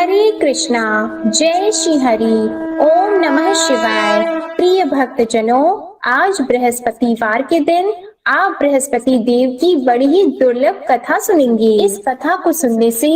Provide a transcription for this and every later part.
हरे कृष्णा। जय श्री हरि। ओम नमः शिवाय। प्रिय भक्तजनों, आज बृहस्पतिवार के दिन आप बृहस्पति देव की बड़ी ही दुर्लभ कथा सुनेंगे। इस कथा को सुनने से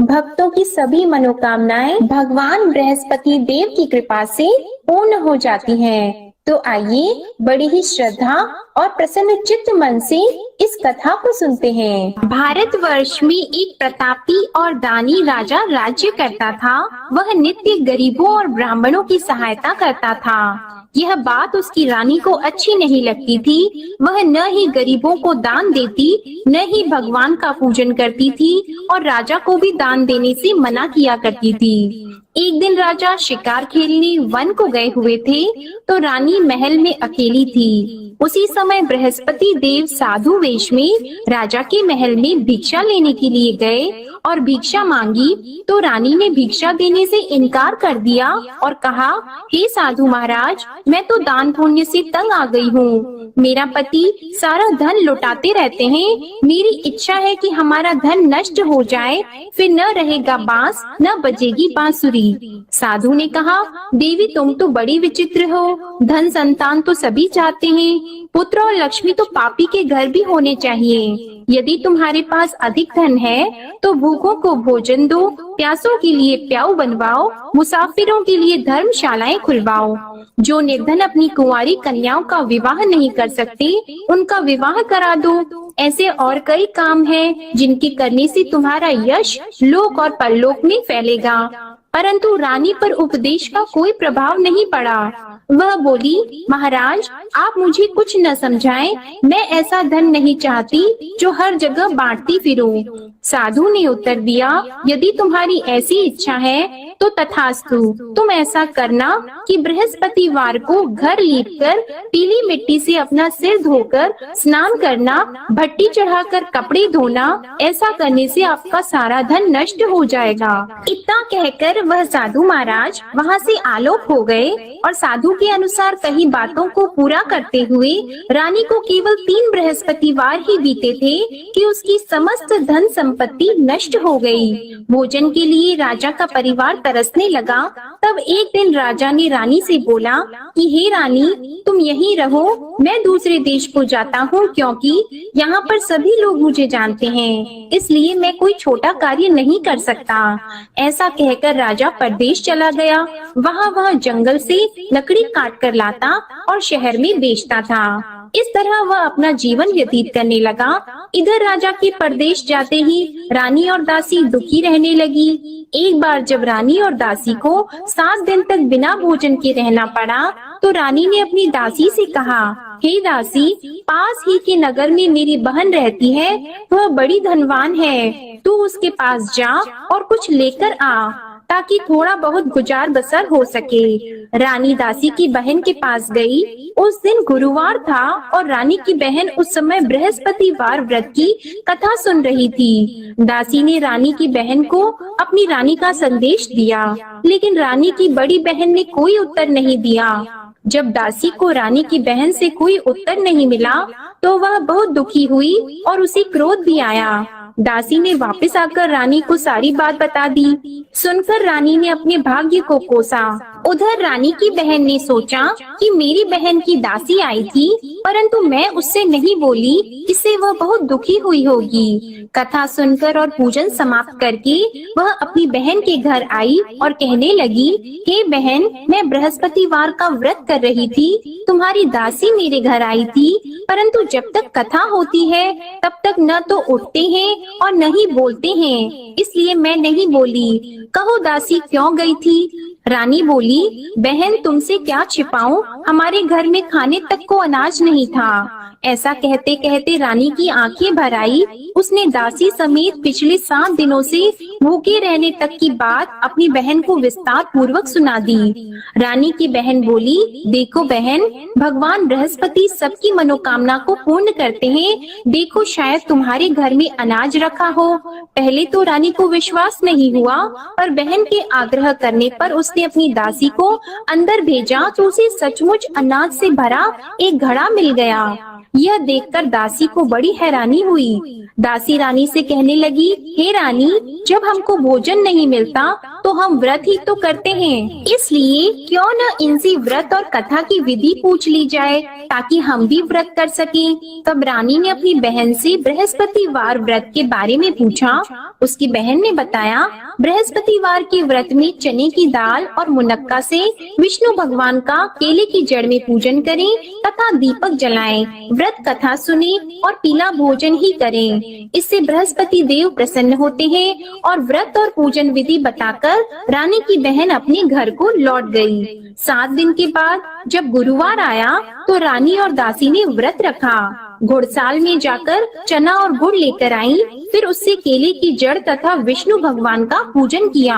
भक्तों की सभी मनोकामनाएं भगवान बृहस्पति देव की कृपा से पूर्ण हो जाती हैं। तो आइए बड़ी ही श्रद्धा और प्रसन्न चित्त मन से इस कथा को सुनते हैं। भारतवर्ष में एक प्रतापी और दानी राजा राज्य करता था। वह नित्य गरीबों और ब्राह्मणों की सहायता करता था। यह बात उसकी रानी को अच्छी नहीं लगती थी। वह न ही गरीबों को दान देती, न ही भगवान का पूजन करती थी और राजा को भी दान देने से मना किया करती थी। एक दिन राजा शिकार खेलने वन को गए हुए थे, तो रानी महल में अकेली थी। उसी समय बृहस्पति देव साधु वेश में राजा के महल में भिक्षा लेने के लिए गए और भिक्षा मांगी, तो रानी ने भिक्षा देने से इनकार कर दिया और कहा, हे साधु महाराज, मैं तो दान पुण्य से तंग आ गई हूँ। मेरा पति सारा धन लुटाते रहते हैं। मेरी इच्छा है कि हमारा धन नष्ट हो जाए, फिर न रहेगा बांस, न बजेगी बांसुरी। साधु ने कहा, देवी तुम तो बड़ी विचित्र हो। धन संतान तो सभी चाहते हैं, पुत्र और लक्ष्मी तो पापी के घर भी होने चाहिए। यदि तुम्हारे पास अधिक धन है तो भूखों को भोजन दो, प्यासों के लिए प्याऊ बनवाओ, मुसाफिरों के लिए धर्मशालाएं खुलवाओ। जो निर्धन अपनी कुंवारी कन्याओं का विवाह नहीं कर सकते, उनका विवाह करा दो। ऐसे और कई काम हैं जिनके करने से तुम्हारा यश लोक और परलोक में फैलेगा। परंतु रानी पर उपदेश का कोई प्रभाव नहीं पड़ा। वह बोली, महाराज आप मुझे कुछ न समझाएं, मैं ऐसा धन नहीं चाहती जो हर जगह बांटती फिरूं। साधु ने उत्तर दिया, यदि तुम्हारी ऐसी इच्छा है तो तथास्तु। तुम ऐसा करना कि बृहस्पतिवार को घर लीपकर पीली मिट्टी से अपना सिर धोकर स्नान करना, भट्टी चढ़ाकर कपड़े धोना। ऐसा करने से आपका सारा धन नष्ट हो जाएगा। इतना कहकर वह साधु महाराज वहाँ से आलोक हो गए और साधु के अनुसार कही बातों को पूरा करते हुए रानी को केवल 3 बृहस्पतिवार ही बीते थे कि उसकी समस्त धन संपत्ति नष्ट हो गई। भोजन के लिए राजा का परिवार तरसने लगा। तब एक दिन राजा ने रानी से बोला कि हे रानी, तुम यहीं रहो, मैं दूसरे देश को जाता हूँ, क्योंकि यहाँ पर सभी लोग मुझे जानते हैं, इसलिए मैं कोई छोटा कार्य नहीं कर सकता। ऐसा कहकर राजा परदेश चला गया। वहाँ वह जंगल से लकड़ी काट कर लाता और शहर में बेचता था। इस तरह वह अपना जीवन व्यतीत करने लगा। इधर राजा के परदेश जाते ही रानी और दासी दुखी रहने लगी। एक बार जब रानी और दासी को 7 दिन तक बिना भोजन के रहना पड़ा, तो रानी ने अपनी दासी से कहा, हे दासी, पास ही के नगर में मेरी बहन रहती है, वह बड़ी धनवान है, तू उसके पास जा और कुछ लेकर आ, ताकि थोड़ा बहुत गुजार बसर हो सके। रानी दासी की बहन के पास गई। उस दिन गुरुवार था और रानी की बहन उस समय बृहस्पतिवार व्रत की कथा सुन रही थी। दासी ने रानी की बहन को अपनी रानी का संदेश दिया, लेकिन रानी की बड़ी बहन ने कोई उत्तर नहीं दिया। जब दासी को रानी की बहन से कोई उत्तर नहीं मिला, तो वह बहुत दुखी हुई और उसे क्रोध भी आया। दासी ने वापस आकर रानी को सारी बात बता दी। सुनकर रानी ने अपने भाग्य को कोसा। उधर रानी की बहन ने सोचा कि मेरी बहन की दासी आई थी, परंतु मैं उससे नहीं बोली, इससे वह बहुत दुखी हुई होगी। कथा सुनकर और पूजन समाप्त करके वह अपनी बहन के घर आई और कहने लगी, हे बहन, मैं बृहस्पतिवार का व्रत कर रही थी, तुम्हारी दासी मेरे घर आई थी, परंतु जब तक कथा होती है तब तक न तो उठते हैं और न ही बोलते हैं, इसलिए मैं नहीं बोली। कहो दासी क्यों गई थी? रानी बोली, बहन तुमसे क्या छिपाऊं, हमारे घर में खाने तक को अनाज नहीं था। ऐसा कहते कहते रानी की आंखें भर आई। उसने दासी समेत पिछले 7 दिनों से भूखे रहने तक की बात अपनी बहन को विस्तार पूर्वक सुना दी। रानी की बहन बोली, देखो बहन, भगवान बृहस्पति सबकी मनोकामना को पूर्ण करते हैं। देखो शायद तुम्हारे घर में अनाज रखा हो। पहले तो रानी को विश्वास नहीं हुआ, पर बहन के आग्रह करने पर उसने अपनी दासी को अंदर भेजा तो उसे सचमुच अनाज से भरा एक घड़ा मिल गया। यह देखकर दासी को बड़ी हैरानी हुई। दासी रानी से कहने लगी, हे रानी, जब हमको भोजन नहीं मिलता तो हम व्रत ही तो करते हैं, इसलिए क्यों न इनसे व्रत और कथा की विधि पूछ ली जाए ताकि हम भी व्रत कर सकें। तब रानी ने अपनी बहन से बृहस्पतिवार व्रत के बारे में पूछा। उसकी बहन ने बताया, बृहस्पतिवार के व्रत में चने की दाल और मुनक्का से विष्णु भगवान का केले की जड़ में पूजन करें तथा दीपक जलाएं, व्रत कथा सुने और पीला भोजन ही करें। इससे बृहस्पति देव प्रसन्न होते हैं। और व्रत और पूजन विधि बताकर रानी की बहन अपने घर को लौट गई। 7 दिन के बाद जब गुरुवार आया तो रानी और दासी ने व्रत रखा। घुड़साल में जाकर चना और गुड़ लेकर आई, फिर उससे केले की जड़ तथा विष्णु भगवान का पूजन किया।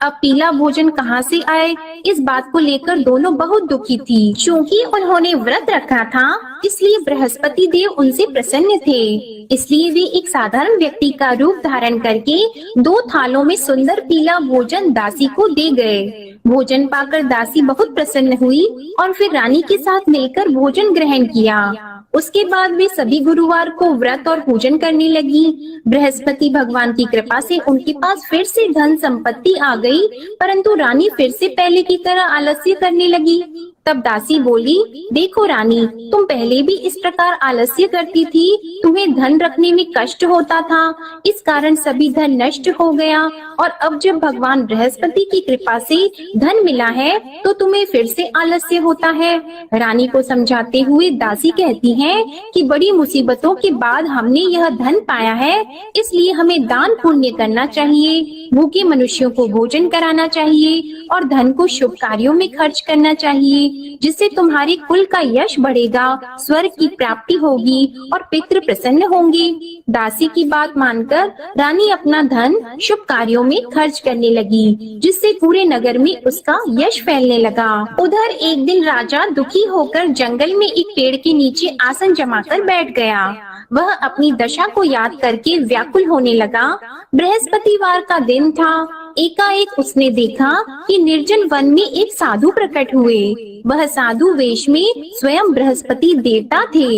अब पीला भोजन कहाँ से आए, इस बात को लेकर दोनों बहुत दुखी थी। क्योंकि उन्होंने व्रत रखा था, इसलिए बृहस्पति देव उनसे प्रसन्न थे। इसलिए वे एक साधारण व्यक्ति का रूप धारण करके 2 थालों में सुंदर पीला भोजन दासी को दे गए। भोजन पाकर दासी बहुत प्रसन्न हुई और फिर रानी के साथ मिलकर भोजन ग्रहण किया। उसके बाद वे सभी गुरुवार को व्रत और पूजन करने लगी। बृहस्पति भगवान की कृपा से उनके पास फिर से धन संपत्ति आ गई, परंतु रानी फिर से पहले की तरह आलस्य करने लगी। तब दासी बोली, देखो रानी, तुम पहले भी इस प्रकार आलस्य करती थी, तुम्हें धन रखने में कष्ट होता था, इस कारण सभी धन नष्ट हो गया, और अब जब भगवान बृहस्पति की कृपा से धन मिला है तो तुम्हें फिर से आलस्य होता है। रानी को समझाते हुए दासी कहती है कि बड़ी मुसीबतों के बाद हमने यह धन पाया है, इसलिए हमें दान पुण्य करना चाहिए, भूखे मनुष्यों को भोजन कराना चाहिए और धन को शुभ कार्यों में खर्च करना चाहिए, जिससे तुम्हारे कुल का यश बढ़ेगा, स्वर्ग की प्राप्ति होगी और पितृ प्रसन्न होंगे। दासी की बात मानकर रानी अपना धन शुभ कार्यों में खर्च करने लगी, जिससे पूरे नगर में उसका यश फैलने लगा। उधर एक दिन राजा दुखी होकर जंगल में एक पेड़ के नीचे आसन जमाकर बैठ गया। वह अपनी दशा को याद करके व्याकुल होने लगा। बृहस्पतिवार का दिन था। एकाएक उसने देखा कि निर्जन वन में एक साधु प्रकट हुए। वह साधु वेश में स्वयं बृहस्पति देवता थे।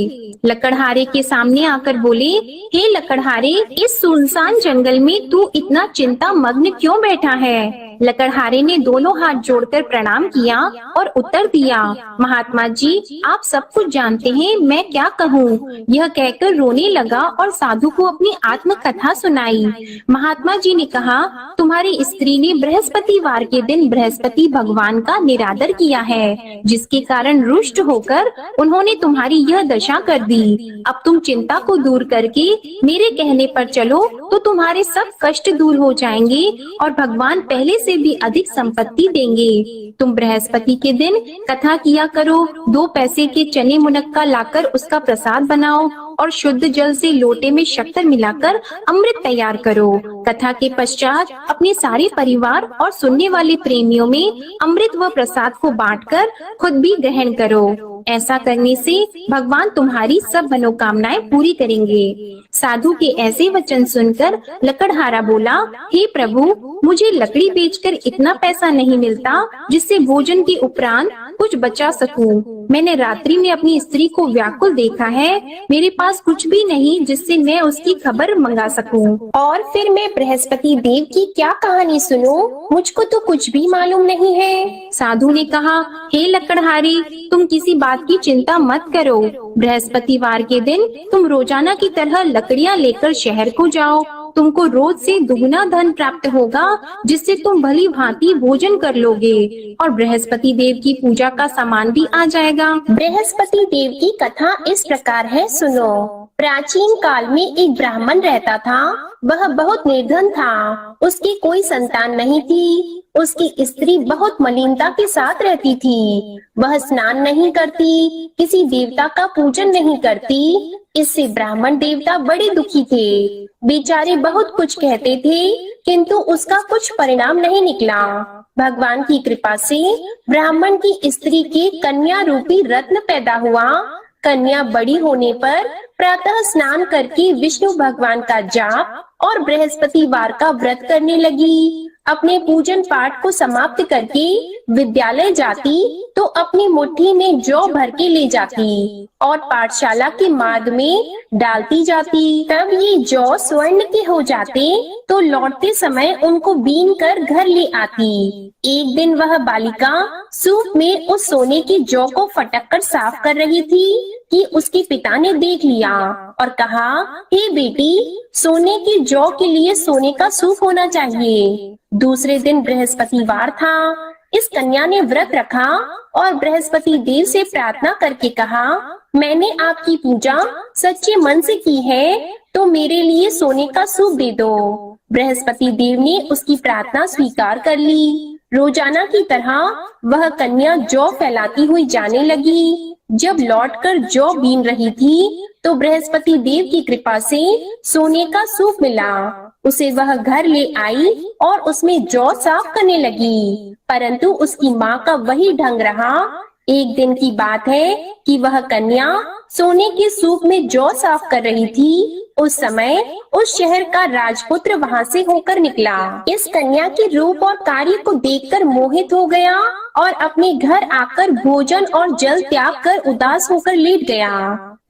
लकड़हारे के सामने आकर बोले, हे लकड़हारे, इस सुनसान जंगल में तू इतना चिंता मग्न क्यों बैठा है? लकड़हारे ने दोनों हाथ जोड़कर प्रणाम किया और उत्तर दिया, महात्मा जी, आप सब कुछ जानते हैं, मैं क्या कहूँ। यह कहकर रोने लगा और साधु को अपनी आत्म कथा सुनाई। महात्मा जी ने कहा, तुम्हारी स्त्री ने बृहस्पतिवार के दिन बृहस्पति भगवान का निरादर किया है, जिसके कारण रुष्ट होकर उन्होंने तुम्हारी यह दशा कर दी। अब तुम चिंता को दूर करके मेरे कहने पर चलो तो तुम्हारे सब कष्ट दूर हो जाएंगे और भगवान पहले से भी अधिक संपत्ति देंगे। तुम बृहस्पति के दिन कथा किया करो, 2 पैसे के चने मुनक्का लाकर उसका प्रसाद बनाओ और शुद्ध जल से लोटे में शक्कर मिलाकर अमृत तैयार करो। कथा के पश्चात अपने सारे परिवार और सुनने वाले प्रेमियों में अमृत व प्रसाद को बांटकर खुद भी ग्रहण करो। ऐसा करने से भगवान तुम्हारी सब मनोकामनाएं पूरी करेंगे। साधु के ऐसे वचन सुनकर लकड़हारा बोला, हे प्रभु, मुझे लकड़ी बेचकर इतना पैसा नहीं मिलता जिससे भोजन के उपरांत कुछ बचा सकूं। मैंने रात्रि में अपनी स्त्री को व्याकुल देखा है, मेरे पास कुछ भी नहीं जिससे मैं उसकी खबर मंगा सकूं। और फिर मैं बृहस्पति देव की क्या कहानी सुनूं? मुझको तो कुछ भी मालूम नहीं है। साधु ने कहा, हे लकड़हारी, तुम किसी बात की चिंता मत करो। बृहस्पतिवार के दिन तुम रोजाना की तरह लकड़ियां लेकर शहर को जाओ। तुमको रोज से दुगुना धन प्राप्त होगा, जिससे तुम भली भांति भोजन कर लोगे और बृहस्पति देव की पूजा का सामान भी आ जाएगा। बृहस्पति देव की कथा इस प्रकार है, सुनो। प्राचीन काल में एक ब्राह्मण रहता था। वह बहुत निर्धन था। उसकी कोई संतान नहीं थी। उसकी स्त्री बहुत मलिनता के साथ रहती थी। वह स्नान नहीं करती, किसी देवता का पूजन नहीं करती। इससे ब्राह्मण देवता बड़े दुखी थे। बेचारे बहुत कुछ कहते थे, किंतु उसका कुछ परिणाम नहीं निकला। भगवान की कृपा से ब्राह्मण की स्त्री के कन्या रूपी रत्न पैदा हुआ। कन्या बड़ी होने पर प्रातः स्नान करके विष्णु भगवान का जाप और बृहस्पतिवार का व्रत करने लगी। अपने पूजन पाठ को समाप्त करके विद्यालय जाती तो अपनी मुट्ठी में जौ भर के ले जाती और पाठशाला के मार्ग में डालती जाती। तब ये जौ स्वर्ण के हो जाते तो लौटते समय उनको बीन कर घर ले आती। एक दिन वह बालिका सूप में उस सोने की जौ को फटक कर साफ कर रही थी कि उसके पिता ने देख लिया और कहा, हे बेटी, सोने की जौ के लिए सोने का सूप होना चाहिए। दूसरे दिन बृहस्पतिवार था। इस कन्या ने व्रत रखा और बृहस्पति देव से प्रार्थना करके कहा, मैंने आपकी पूजा सच्चे मन से की है तो मेरे लिए सोने का सूप दे दो। बृहस्पति देव ने उसकी प्रार्थना स्वीकार कर ली। रोजाना की तरह वह कन्या जौ फैलाती हुई जाने लगी। जब लौटकर जौ बीन रही थी तो बृहस्पति देव की कृपा से सोने का सूप मिला। उसे वह घर ले आई और उसमें जौ साफ करने लगी, परंतु उसकी माँ का वही ढंग रहा। एक दिन की बात है कि वह कन्या सोने के सूप में जौ साफ कर रही थी। उस समय उस शहर का राजपुत्र वहां से होकर निकला। इस कन्या के रूप और कार्य को देखकर मोहित हो गया और अपने घर आकर भोजन और जल त्याग कर उदास होकर लेट गया।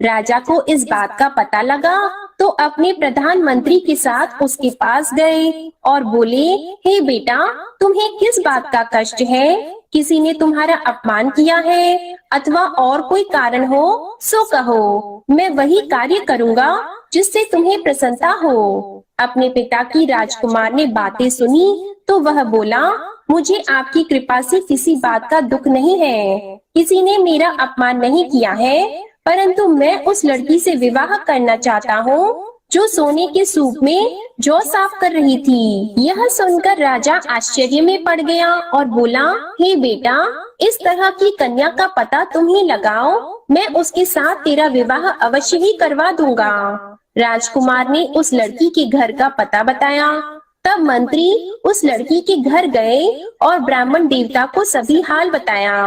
राजा को इस बात का पता लगा तो अपने प्रधानमंत्री के साथ उसके पास गए और बोले, हे बेटा, तुम्हें किस बात का कष्ट है? किसी ने तुम्हारा अपमान किया है अथवा और कोई कारण हो सो कहो, मैं वही कार्य करूँगा जिससे तुम्हें प्रसन्नता हो। अपने पिता की राजकुमार ने बातें सुनी तो वह बोला, मुझे आपकी कृपा से किसी बात का दुख नहीं है। किसी ने मेरा अपमान नहीं किया है, परंतु मैं उस लड़की से विवाह करना चाहता हूँ जो सोने के सूप में जौ साफ कर रही थी। यह सुनकर राजा आश्चर्य में पड़ गया और बोला, हे बेटा, इस तरह की कन्या का पता तुम ही लगाओ, मैं उसके साथ तेरा विवाह अवश्य ही करवा दूंगा। राजकुमार ने उस लड़की के घर का पता बताया। तब मंत्री उस लड़की के घर गए और ब्राह्मण देवता को सभी हाल बताया।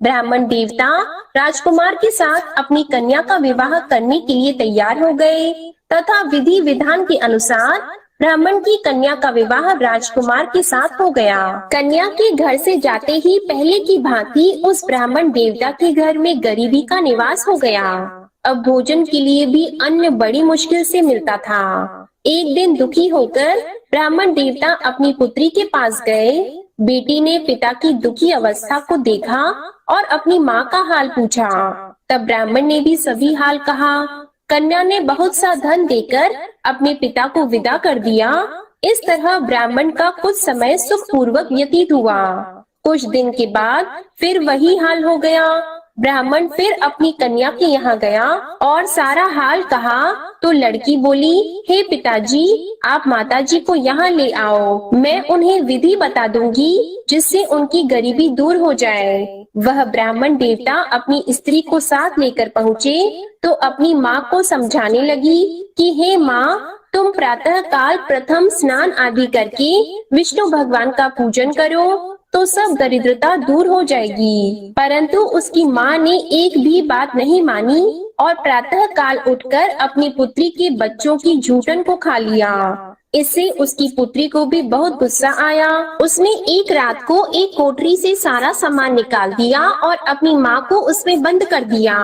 ब्राह्मण देवता राजकुमार के साथ अपनी कन्या का विवाह करने के लिए तैयार हो गए तथा विधि विधान के अनुसार ब्राह्मण की कन्या का विवाह राजकुमार के साथ हो गया। कन्या के घर से जाते ही पहले की भांति उस ब्राह्मण देवता के घर में गरीबी का निवास हो गया। अब भोजन के लिए भी अन्न बड़ी मुश्किल से मिलता था। एक दिन दुखी होकर ब्राह्मण देवता अपनी पुत्री के पास गए। बेटी ने पिता की दुखी अवस्था को देखा और अपनी माँ का हाल पूछा। तब ब्राह्मण ने भी सभी हाल कहा। कन्या ने बहुत सा धन देकर अपने पिता को विदा कर दिया। इस तरह ब्राह्मण का कुछ समय सुखपूर्वक व्यतीत हुआ। कुछ दिन के बाद फिर वही हाल हो गया। ब्राह्मण फिर अपनी कन्या के यहाँ गया और सारा हाल कहा तो लड़की बोली, हे पिताजी, आप माताजी को यहाँ ले आओ, मैं उन्हें विधि बता दूंगी जिससे उनकी गरीबी दूर हो जाए। वह ब्राह्मण देवता अपनी स्त्री को साथ लेकर पहुँचे तो अपनी माँ को समझाने लगी कि हे माँ, तुम प्रातः काल प्रथम स्नान आदि करके विष्णु भगवान का पूजन करो तो सब दरिद्रता दूर हो जाएगी। परंतु उसकी माँ ने एक भी बात नहीं मानी और प्रातः काल उठकर अपनी पुत्री के बच्चों की जूठन को खा लिया। इससे उसकी पुत्री को भी बहुत गुस्सा आया। उसने एक रात को एक कोठरी से सारा सामान निकाल दिया और अपनी माँ को उसमें बंद कर दिया।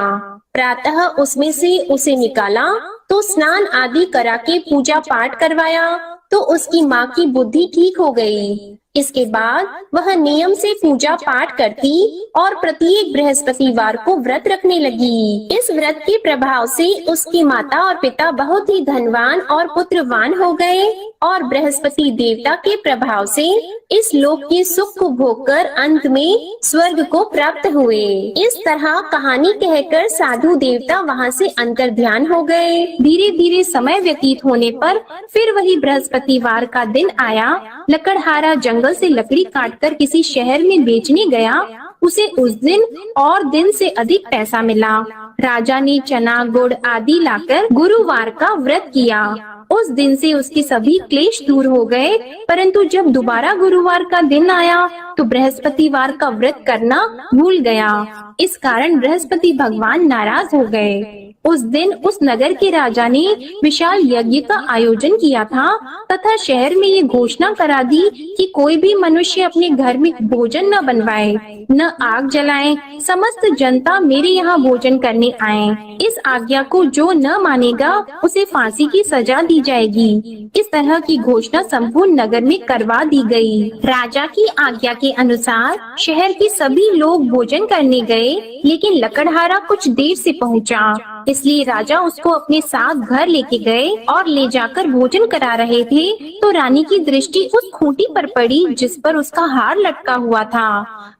प्रातः उसमें से उसे निकाला तो स्नान आदि करा के पूजा पाठ करवाया तो उसकी माँ की बुद्धि ठीक हो गई। इसके बाद वह नियम से पूजा पाठ करती और प्रत्येक बृहस्पतिवार को व्रत रखने लगी। इस व्रत के प्रभाव से उसकी माता और पिता बहुत ही धनवान और पुत्रवान हो गए और बृहस्पति देवता के प्रभाव से इस लोक के सुख को भोगकर अंत में स्वर्ग को प्राप्त हुए। इस तरह कहानी कहकर साधु देवता वहाँ से अंतर ध्यान हो गए। धीरे धीरे समय व्यतीत होने पर फिर वही बृहस्पतिवार का दिन आया। लकड़हारा जंगल से लकड़ी काटकर किसी शहर में बेचने गया। उसे उस दिन और दिन से अधिक पैसा मिला। राजा ने चना गुड़ आदि लाकर गुरुवार का व्रत किया। उस दिन से उसके सभी क्लेश दूर हो गए। परंतु जब दोबारा गुरुवार का दिन आया तो बृहस्पतिवार का व्रत करना भूल गया। इस कारण बृहस्पति भगवान नाराज हो गए। उस दिन उस नगर के राजा ने विशाल यज्ञ का आयोजन किया था तथा शहर में ये घोषणा करा दी कि कोई भी मनुष्य अपने घर में भोजन न बनवाए, न आग जलाए। समस्त जनता मेरे यहाँ भोजन करने आए। इस आज्ञा को जो न मानेगा उसे फांसी की सजा दी जाएगी। इस तरह की घोषणा संपूर्ण नगर में करवा दी गई। राजा की आज्ञा के अनुसार शहर के सभी लोग भोजन करने गए, लेकिन लकड़हारा कुछ देर से पहुंचा। इसलिए राजा उसको अपने साथ घर लेके गए और ले जाकर भोजन करा रहे थे तो रानी की दृष्टि उस खूंटी पर पड़ी जिस पर उसका हार लटका हुआ था।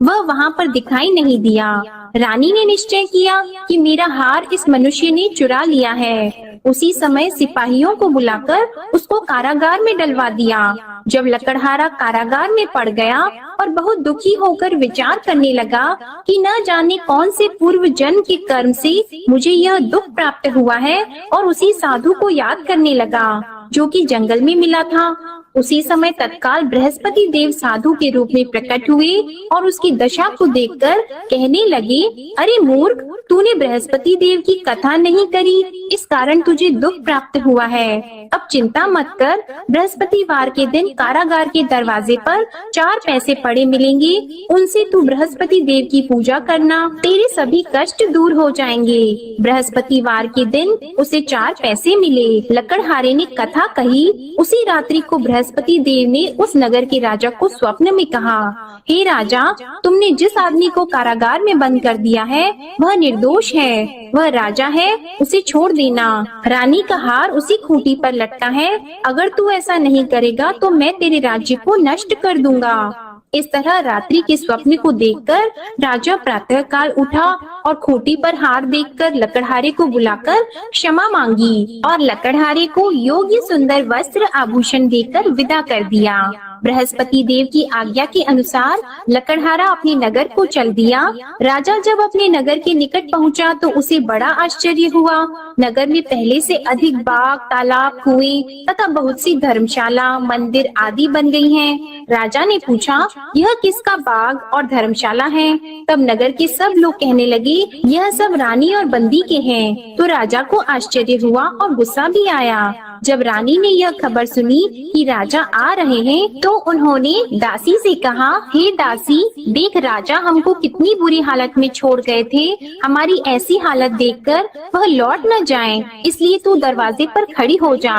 वह वहाँ पर दिखाई नहीं दिया। रानी ने निश्चय किया कि मेरा हार इस मनुष्य ने चुरा लिया है। उसी समय सिपाहियों को बुलाकर उसको कारागार में डलवा दिया। जब लकड़हारा कारागार में पड़ गया और बहुत दुखी होकर विचार करने लगा कि न जाने कौन से पूर्व जन्म के कर्म से मुझे यह दुख प्राप्त हुआ है, और उसी साधु को याद करने लगा जो कि जंगल में मिला था। उसी समय तत्काल बृहस्पति देव साधु के रूप में प्रकट हुए और उसकी दशा को देखकर कहने लगे, अरे मूर्ख, तूने बृहस्पति देव की कथा नहीं करी, इस कारण तुझे दुख प्राप्त हुआ है। अब चिंता मत कर, बृहस्पतिवार के दिन कारागार के दरवाजे पर 4 पैसे पड़े मिलेंगे, उनसे तू बृहस्पति देव की पूजा करना, तेरे सभी कष्ट दूर हो जाएंगे। बृहस्पतिवार के दिन उसे 4 पैसे मिले। लकड़हारे ने कथा कही। उसी रात्रि को बृहस्पति देव ने उस नगर के राजा को स्वप्न में कहा, हे राजा, तुमने जिस आदमी को कारागार में बंद कर दिया है वह निर्दोष है, वह राजा है, उसे छोड़ देना। रानी का हार उसी खूंटी पर लटका है, अगर तू ऐसा नहीं करेगा तो मैं तेरे राज्य को नष्ट कर दूंगा। इस तरह रात्रि के स्वप्न को देखकर राजा प्रातः काल उठा और खूंटी पर हार देखकर लकड़हारे को बुलाकर क्षमा मांगी और लकड़हारे को योग्य सुंदर वस्त्र आभूषण देकर विदा कर दिया। बृहस्पति देव की आज्ञा के अनुसार लकड़हारा अपने नगर को चल दिया। राजा जब अपने नगर के निकट पहुंचा तो उसे बड़ा आश्चर्य हुआ। नगर में पहले से अधिक बाग, तालाब, कुएं तथा बहुत सी धर्मशाला, मंदिर आदि बन गई हैं। राजा ने पूछा, यह किसका बाग और धर्मशाला है? तब नगर के सब लोग कहने लगे, यह सब रानी और बंदी के हैं। तो राजा को आश्चर्य हुआ और गुस्सा भी आया। जब रानी ने यह खबर सुनी कि राजा आ रहे हैं तो उन्होंने दासी से कहा, हे दासी, देख राजा हमको कितनी बुरी हालत में छोड़ गए थे, हमारी ऐसी हालत देखकर वह लौट न जाएं, इसलिए तू दरवाजे पर खड़ी हो जा।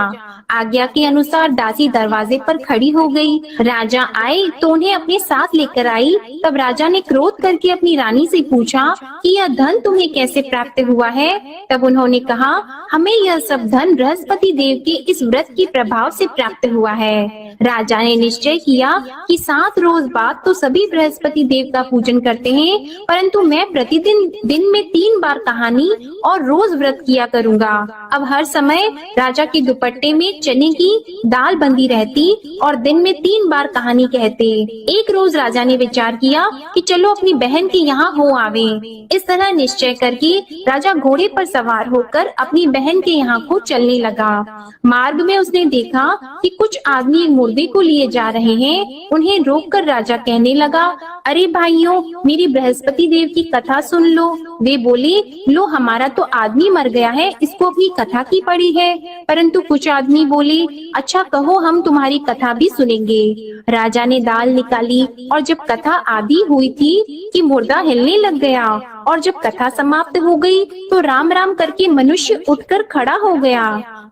आज्ञा के अनुसार दासी दरवाजे पर खड़ी हो गई। राजा आए तो उन्हें अपने साथ लेकर आई। तब राजा ने क्रोध करके अपनी रानी से पूछा कि यह धन तुम्हें कैसे प्राप्त हुआ है? तब उन्होंने कहा, हमें यह सब धन बृहस्पति देव के इस व्रत के प्रभाव से प्राप्त हुआ है। राजा ने निश्चय किया कि 7 रोज बाद तो सभी बृहस्पति देव का पूजन करते हैं, परंतु मैं प्रतिदिन दिन में 3 बार कहानी और रोज व्रत किया करूंगा। अब हर समय राजा के दुपट्टे में चने की दाल बंधी रहती और दिन में 3 बार कहानी कहते। एक रोज राजा ने विचार किया कि चलो अपनी बहन के यहाँ हो आवे। इस तरह निश्चय करके राजा घोड़े पर सवार होकर अपनी बहन के यहाँ को चलने लगा। मार्ग में उसने देखा कि कुछ आदमी एक मुर्दे को लिए जा रहे हैं। उन्हें रोककर राजा कहने लगा, अरे भाइयों, मेरी बृहस्पति देव की कथा सुन लो। वे बोले, लो हमारा तो आदमी मर गया है, इसको अपनी कथा की पड़ी है। परंतु कुछ आदमी बोले, अच्छा कहो, हम तुम्हारी कथा भी सुनेंगे। राजा ने दाल निकाली और जब कथा आदि हुई थी कि मुर्दा हिलने लग गया, और जब कथा समाप्त हो गई तो राम राम करके मनुष्य उठकर खड़ा हो गया।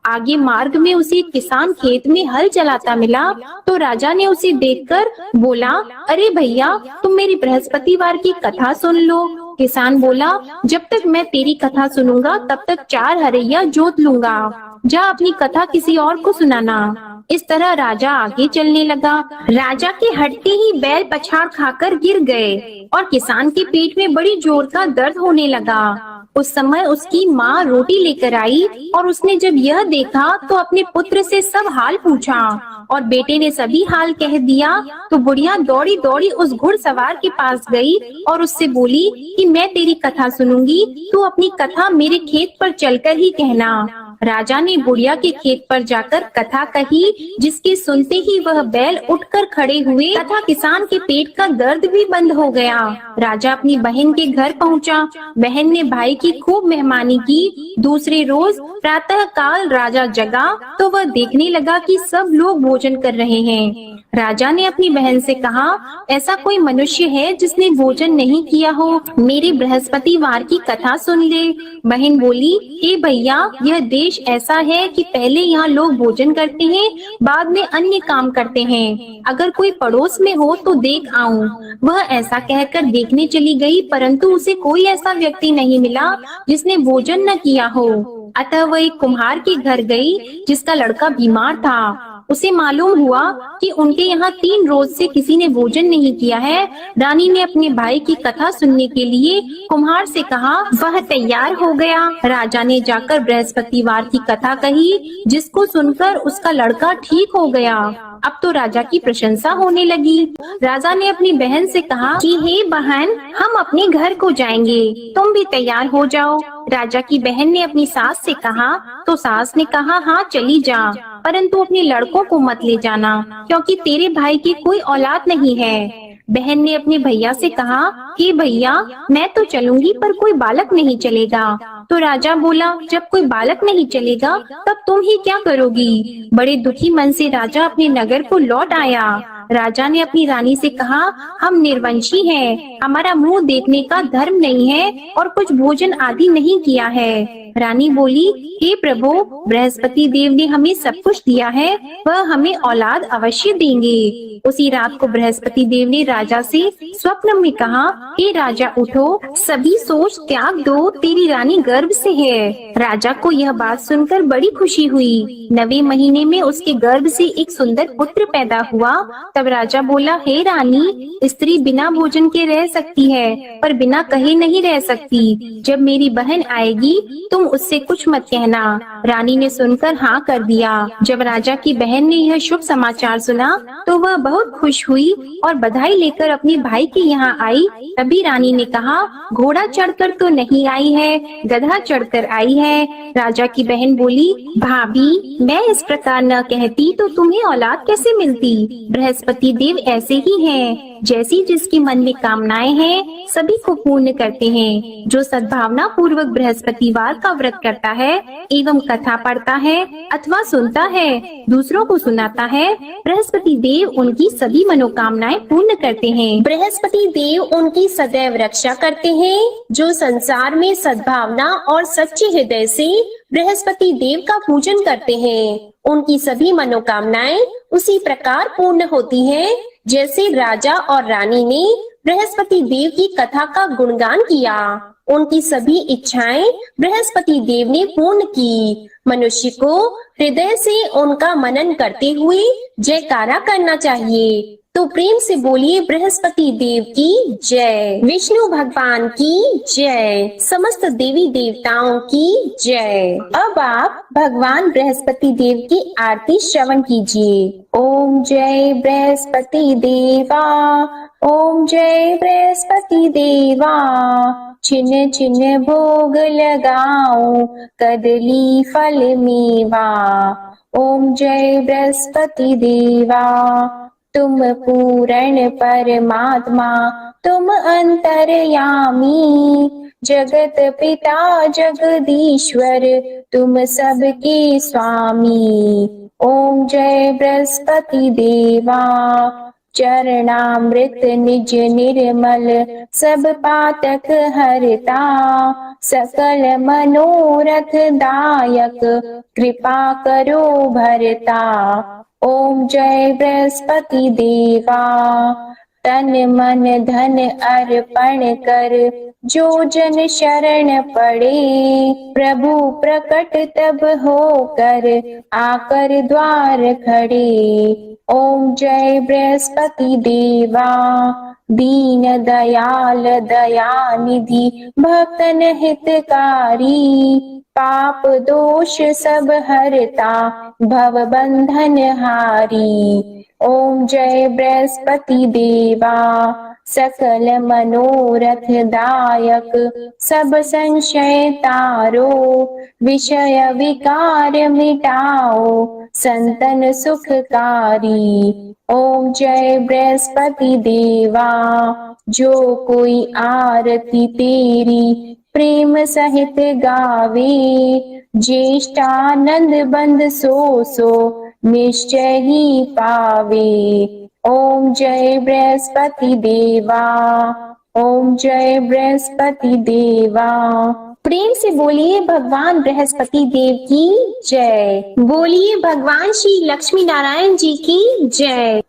आगे मार्ग में उसे किसान खेत में हल चलाता मिला तो राजा ने उसे देखकर बोला, अरे भैया, तुम मेरी बृहस्पतिवार की कथा सुन लो। किसान बोला, जब तक मैं तेरी कथा सुनूंगा तब तक 4 हरैया जोत लूंगा, जा अपनी कथा किसी और को सुनाना। इस तरह राजा आगे चलने लगा। राजा के हटते ही बैल पछाड़ खाकर गिर गए और किसान के पेट में बड़ी जोर का दर्द होने लगा। उस समय उसकी माँ रोटी लेकर आई और उसने जब यह देखा तो अपने पुत्र से सब हाल पूछा और बेटे ने सभी हाल कह दिया। तो बुढ़िया दौड़ी दौड़ी उस घुड़सवार के पास गई और उससे बोली कि मैं तेरी कथा सुनूंगी, तू अपनी कथा मेरे खेत पर चलकर ही कहना। राजा ने बुढ़िया के खेत पर जाकर कथा कही, जिसके सुनते ही वह बैल उठकर खड़े हुए तथा किसान के पेट का दर्द भी बंद हो गया। राजा अपनी बहन के घर पहुंचा। बहन ने भाई की खूब मेहमानी की। दूसरे रोज प्रातः काल राजा जगा तो वह देखने लगा कि सब लोग भोजन कर रहे हैं। राजा ने अपनी बहन से कहा, ऐसा कोई मनुष्य है जिसने भोजन नहीं किया हो? मेरे बृहस्पतिवार की कथा सुन ले। बहन बोली, हे भैया, यह देश ऐसा है कि पहले यहाँ लोग भोजन करते हैं, बाद में अन्य काम करते हैं। अगर कोई पड़ोस में हो तो देख आऊं। वह ऐसा कहकर देखने चली गई, परंतु उसे कोई ऐसा व्यक्ति नहीं मिला जिसने भोजन न किया हो। अतः वह एक कुम्हार के घर गई, जिसका लड़का बीमार था। उसे मालूम हुआ कि उनके यहाँ 3 रोज से किसी ने भोजन नहीं किया है। रानी ने अपने भाई की कथा सुनने के लिए कुम्हार से कहा। वह तैयार हो गया। राजा ने जाकर बृहस्पतिवार की कथा कही, जिसको सुनकर उसका लड़का ठीक हो गया। अब तो राजा की प्रशंसा होने लगी। राजा ने अपनी बहन से कहा कि हे बहन, हम अपने घर को जाएंगे, तुम भी तैयार हो जाओ। राजा की बहन ने अपनी सास से कहा, तो सास ने कहा, हाँ चली जा, परंतु अपने लड़कों को मत ले जाना, क्योंकि तेरे भाई की कोई औलाद नहीं है। बहन ने अपने भैया से कहा, कि भैया, मैं तो चलूंगी पर कोई बालक नहीं चलेगा। तो राजा बोला, जब कोई बालक नहीं चलेगा तब तुम ही क्या करोगी? बड़े दुखी मन से राजा अपने नगर को लौट आया। राजा ने अपनी रानी से कहा, हम निर्वंशी हैं, हमारा मुंह देखने का धर्म नहीं है और कुछ भोजन आदि नहीं किया है। रानी बोली, हे प्रभु, बृहस्पति देव ने हमें सब कुछ दिया है, वह हमें औलाद अवश्य देंगे। उसी रात को बृहस्पति देव ने राजा से स्वप्न में कहा, हे राजा उठो, सभी सोच त्याग दो, तेरी रानी गर्भ से है। राजा को यह बात सुनकर बड़ी खुशी हुई। 9वें महीने में उसके गर्भ से एक सुंदर पुत्र पैदा हुआ। तब राजा बोला, हे रानी, स्त्री बिना भोजन के रह सकती है, पर बिना कहे नहीं रह सकती। जब मेरी बहन आएगी तुम उससे कुछ मत कहना। रानी ने सुनकर हाँ कर दिया। जब राजा की बहन ने यह शुभ समाचार सुना तो वह बहुत खुश हुई और बधाई लेकर अपने भाई के यहाँ आई। तभी रानी ने कहा, घोड़ा चढ़कर तो नहीं आई है, गधा चढ़कर आई है। राजा की बहन बोली, भाभी, मैं इस प्रकार न कहती तो तुम्हें औलाद कैसे मिलती? बृहस्पति देव ऐसे ही हैं, जैसी जिसके मन में कामनाएं हैं सभी को पूर्ण करते हैं। जो सद्भावना पूर्वक बृहस्पतिवार का व्रत करता है एवं कथा पढ़ता है अथवा सुनता है, दूसरों को सुनाता है, बृहस्पति देव उनकी सभी मनोकामनाएं पूर्ण करते हैं। बृहस्पति देव उनकी सदैव रक्षा करते हैं। जो संसार में सद्भावना और सच्चे हृदय से बृहस्पति देव का पूजन करते हैं, उनकी सभी मनोकामनाएं उसी प्रकार पूर्ण होती हैं, जैसे राजा और रानी ने बृहस्पति देव की कथा का गुणगान किया। उनकी सभी इच्छाएं बृहस्पति देव ने पूर्ण की। मनुष्य को हृदय से उनका मनन करते हुए जयकारा करना चाहिए। तो प्रेम से बोलिए, बृहस्पति देव की जय, विष्णु भगवान की जय, समस्त देवी देवताओं की जय। अब आप भगवान बृहस्पति देव की आरती श्रवण कीजिए। ओम जय बृहस्पति देवा, ओम जय बृहस्पति देवा, छिन छिन भोग लगाऊं कदली फल मेवा। ओम जय बृहस्पति देवा, तुम पूर्ण परमात्मा, तुम अंतर्यामी, जगत पिता जगदीश्वर, तुम सबके स्वामी। ओम जय बृहस्पति देवा, चरणामृत निज निर्मल, सब पातक हरता, सकल मनोरथ दायक, कृपा करो भरता। ओम जय बृहस्पति देवा, तन मन धन अर्पण कर, जो जन शरण पड़े, प्रभु प्रकट तब होकर, आकर द्वार खड़े। ओम जय बृहस्पति देवा, दीन दयाल दयानिधि, भक्तन हितकारी, पाप दोष सब हरता, भव बंधन हारी। ओम जय बृहस्पति देवा, सकल मनोरथ दायक सब संशय तारो, विषय विकार मिटाओ संतन सुखकारी। ओम जय बृहस्पति देवा, जो कोई आरती तेरी प्रेम सहित गावे, ज्येष्ठानंद बंद सो निश्चय ही पावे। ओम जय बृहस्पति देवा, ओम जय बृहस्पति देवा। प्रेम से बोलिए भगवान बृहस्पति देव की जय। बोलिए भगवान श्री लक्ष्मी नारायण जी की जय।